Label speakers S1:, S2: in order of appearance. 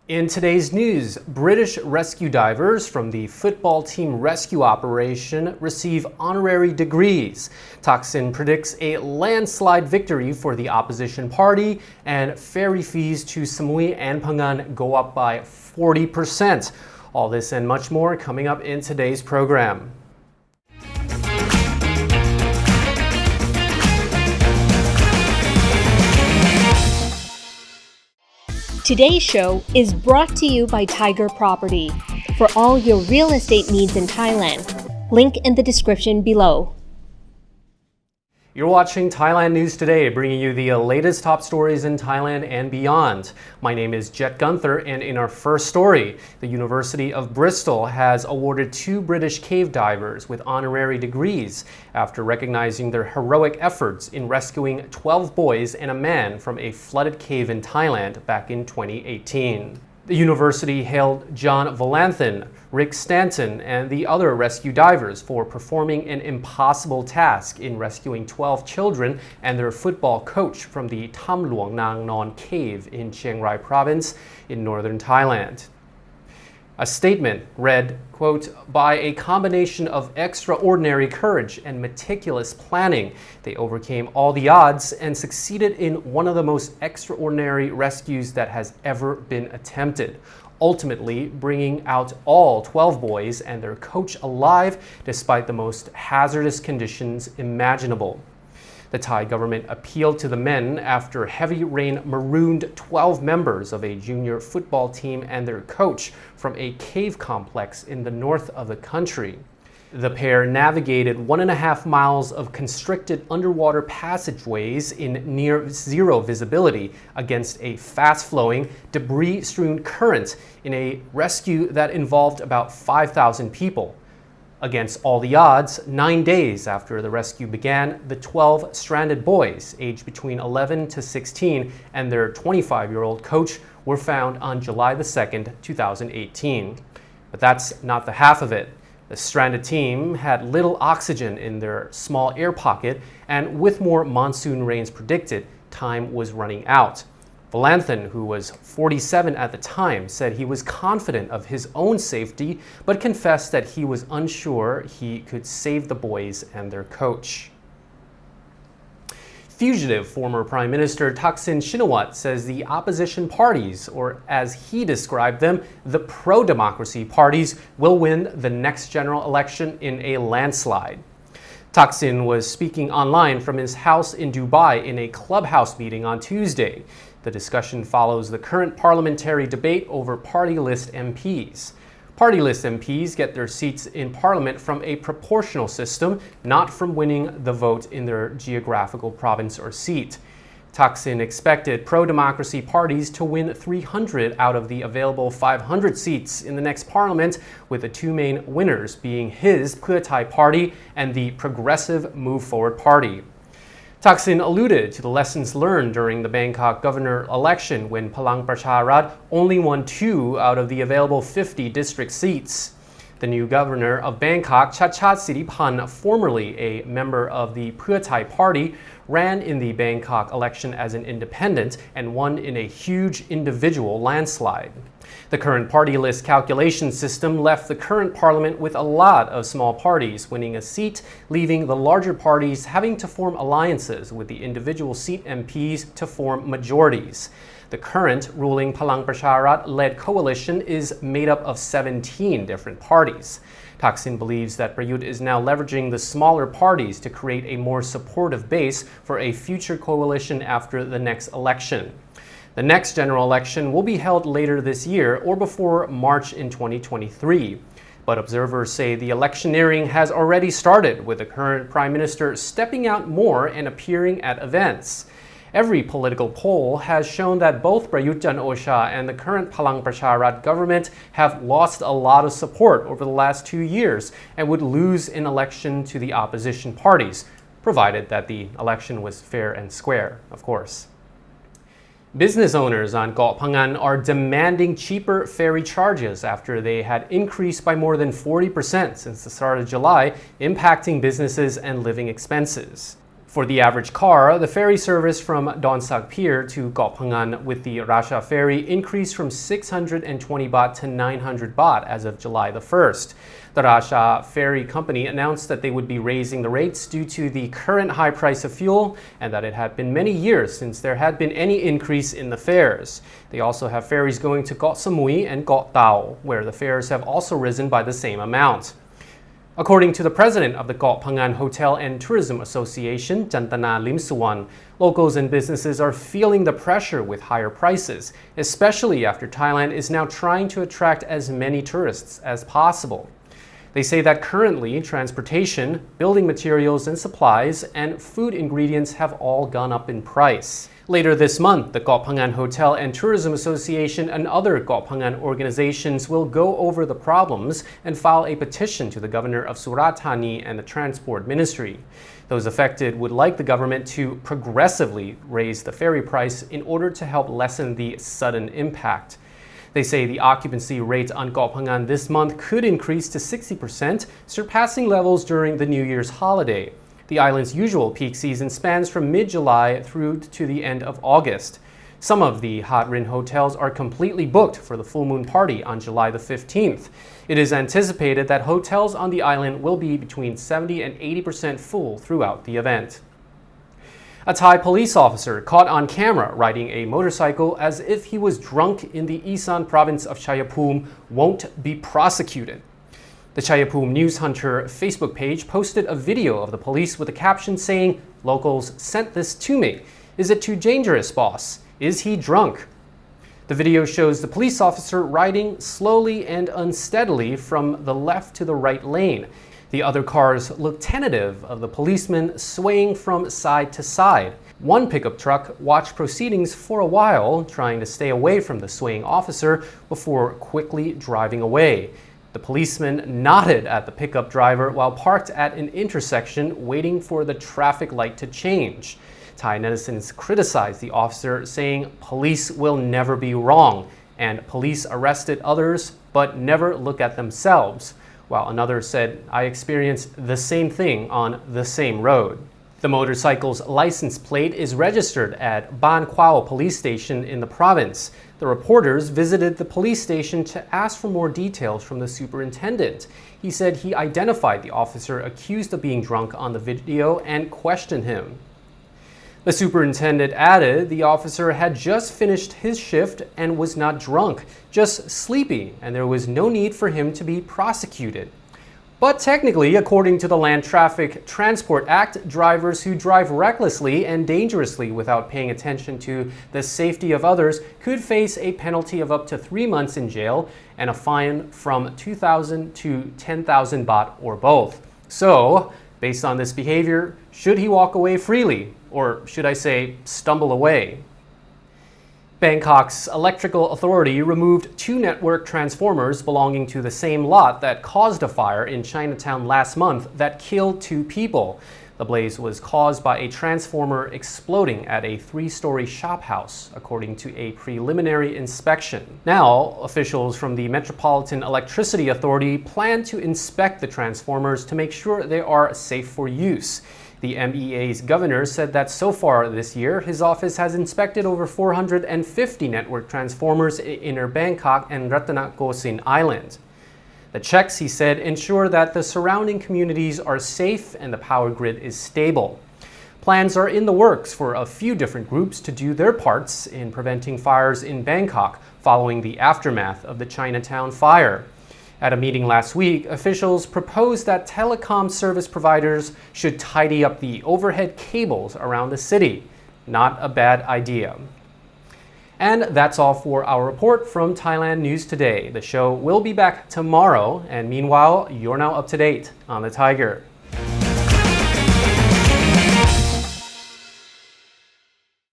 S1: In today's news, British rescue divers from the football team rescue operation receive honorary degrees. Thaksin predicts a landslide victory for the opposition party, and ferry fees to Samui and Pagnan go up by 40%. All this and much more coming up in today's program.
S2: Today's show is brought to you by Thaiger Property for all your real estate needs in Thailand. Link in the description below.
S1: You're watching Thailand News Today, bringing you the latest top stories in Thailand and beyond. My name is Jet Gunther, and in our first story, the University of Bristol has awarded 2 British cave divers with honorary degrees after recognizing their heroic efforts in rescuing 12 boys and a man from a flooded cave in Thailand back in 2018. The university hailed John Valanthan, Rick Stanton, and the other rescue divers for performing an impossible task in rescuing 12 children and their football coach from the Tham Luang cave in Chiang Rai province in northern Thailand. A statement read, quote, "By a combination of extraordinary courage and meticulous planning, they overcame all the odds and succeeded in one of the most extraordinary rescues that has ever been attempted, ultimately bringing out all 12 boys and their coach alive despite the most hazardous conditions imaginable." The Thai government appealed to the men after heavy rain marooned 12 members of a junior football team and their coach from a cave complex in the north of the country. The pair navigated 1.5 miles of constricted underwater passageways in near zero visibility against a fast-flowing, debris-strewn current in a rescue that involved about 5,000 people. Against all the odds, 9 days after the rescue began, the 12 stranded boys, aged between 11 to 16, and their 25-year-old coach were found on July 2nd, 2018. But that's not the half of it. The stranded team had little oxygen in their small air pocket, and with more monsoon rains predicted, time was running out. Valanthan, who was 47 at the time, said he was confident of his own safety, but confessed that he was unsure he could save the boys and their coach. Fugitive former Prime Minister Thaksin Shinawatra says the opposition parties, or as he described them, the pro-democracy parties, will win the next general election in a landslide. Thaksin was speaking online from his house in Dubai in a clubhouse meeting on Tuesday. The discussion follows the current parliamentary debate over party list MPs. Party list MPs get their seats in parliament from a proportional system, not from winning the vote in their geographical province or seat. Thaksin expected pro-democracy parties to win 300 out of the available 500 seats in the next parliament, with the 2 main winners being his Pheu Thai party and the Progressive Move Forward party. Thaksin alluded to the lessons learned during the Bangkok governor election when Palang Pracharat only won 2 out of the available 50 district seats. The new governor of Bangkok, Chachat Siripan, formerly a member of the Pheu Thai party, ran in the Bangkok election as an independent and won in a huge individual landslide. The current party list calculation system left the current parliament with a lot of small parties winning a seat, leaving the larger parties having to form alliances with the individual seat MPs to form majorities. The current ruling Palang Pracharat-led coalition is made up of 17 different parties. Thaksin believes that Prayut is now leveraging the smaller parties to create a more supportive base for a future coalition after the next election. The next general election will be held later this year or before March in 2023. But observers say the electioneering has already started, with the current prime minister stepping out more and appearing at events. Every political poll has shown that both Prayut Chan-o-cha and the current Palang Pracharat government have lost a lot of support over the last 2 years and would lose an election to the opposition parties, provided that the election was fair and square, of course. Business owners on Koh PhaNgan are demanding cheaper ferry charges after they had increased by more than 40% since the start of July, impacting businesses and living expenses. For the average car, the ferry service from Donsak Pier to Koh PhaNgan with the Rasha ferry increased from 620 baht to 900 baht as of July the 1st. The Rasha Ferry Company announced that they would be raising the rates due to the current high price of fuel and that it had been many years since there had been any increase in the fares. They also have ferries going to Koh Samui and Koh Tao, where the fares have also risen by the same amount. According to the president of the Koh PhaNgan Hotel and Tourism Association, Chantana Limsuwan, locals and businesses are feeling the pressure with higher prices, especially after Thailand is now trying to attract as many tourists as possible. They say that currently transportation, building materials and supplies, and food ingredients have all gone up in price. Later this month, the Koh PhaNgan Hotel and Tourism Association and other Koh PhaNgan organizations will go over the problems and file a petition to the governor of Surat Thani and the Transport Ministry. Those affected would like the government to progressively raise the ferry price in order to help lessen the sudden impact. They say the occupancy rate on Koh PhaNgan this month could increase to 60%, surpassing levels during the New Year's holiday. The island's usual peak season spans from mid-July through to the end of August. Some of the Hat Rin hotels are completely booked for the full moon party on July the 15th. It is anticipated that hotels on the island will be between 70 and 80% full throughout the event. A Thai police officer caught on camera riding a motorcycle as if he was drunk in the Isan province of Chayapum won't be prosecuted. The Chayapum News Hunter Facebook page posted a video of the police with a caption saying, "Locals sent this to me. Is it too dangerous, boss? Is he drunk?" The video shows the police officer riding slowly and unsteadily from the left to the right lane. The other cars look tentative of the policeman swaying from side to side. One pickup truck watched proceedings for a while, trying to stay away from the swaying officer before quickly driving away. The policeman nodded at the pickup driver while parked at an intersection waiting for the traffic light to change. Thai netizens criticized the officer, saying police will never be wrong and police arrested others but never look at themselves, while another said, "I experienced the same thing on the same road." The motorcycle's license plate is registered at Ban Kwao police station in the province. The reporters visited the police station to ask for more details from the superintendent. He said he identified the officer accused of being drunk on the video and questioned him. The superintendent added the officer had just finished his shift and was not drunk, just sleepy, and there was no need for him to be prosecuted. But technically, according to the Land Traffic Transport Act, drivers who drive recklessly and dangerously without paying attention to the safety of others could face a penalty of up to 3 months in jail and a fine from 2,000 to 10,000 baht or both. So, based on this behavior, should he walk away freely? Or should I say, stumble away? Bangkok's electrical authority removed 2 network transformers belonging to the same lot that caused a fire in Chinatown last month that killed 2 people. The blaze was caused by a transformer exploding at a 3-story shop house, according to a preliminary inspection. Now, officials from the Metropolitan Electricity Authority plan to inspect the transformers to make sure they are safe for use. The MEA's governor said that so far this year, his office has inspected over 450 network transformers in Inner Bangkok and Ratanakosin Island. The checks, he said, ensure that the surrounding communities are safe and the power grid is stable. Plans are in the works for a few different groups to do their parts in preventing fires in Bangkok following the aftermath of the Chinatown fire. At a meeting last week, officials proposed that telecom service providers should tidy up the overhead cables around the city. Not a bad idea. And that's all for our report from Thailand News Today. The show will be back tomorrow, and meanwhile, you're now up to date on the Thaiger.